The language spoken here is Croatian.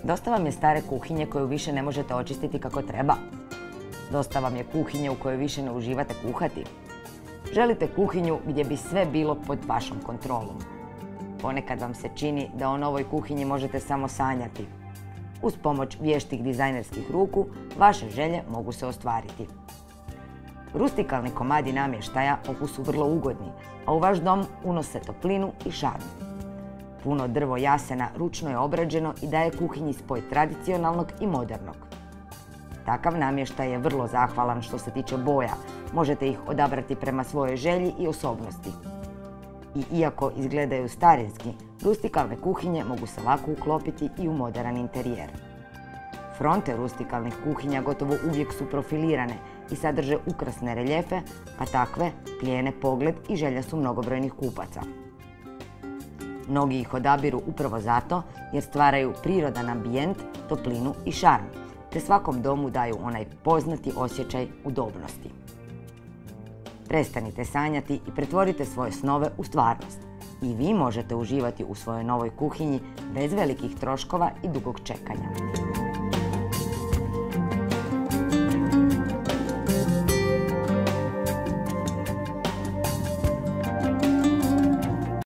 Dosta vam je stare kuhinje koju više ne možete očistiti kako treba. Dosta vam je kuhinje u kojoj više ne uživate kuhati. Želite kuhinju gdje bi sve bilo pod vašom kontrolom. Ponekad vam se čini da o novoj kuhinji možete samo sanjati. Uz pomoć vještih dizajnerskih ruku, vaše želje mogu se ostvariti. Rustikalni komadi namještaja okusu vrlo ugodni, a u vaš dom unose toplinu i šarm. Puno drvo jasena ručno je obrađeno i daje kuhinji spoj tradicionalnog i modernog. Takav namještaj je vrlo zahvalan što se tiče boja, možete ih odabrati prema svojoj želji i osobnosti. I iako izgledaju starinski, rustikalne kuhinje mogu se lako uklopiti i u moderan interijer. Fronte rustikalnih kuhinja gotovo uvijek su profilirane i sadrže ukrasne reljefe, a takve plijene pogled i želja su mnogobrojnih kupaca. Mnogi ih odabiru upravo zato jer stvaraju prirodan ambijent, toplinu i šarm, te svakom domu daju onaj poznati osjećaj udobnosti. Prestanite sanjati i pretvorite svoje snove u stvarnost. I vi možete uživati u svojoj novoj kuhinji bez velikih troškova i dugog čekanja.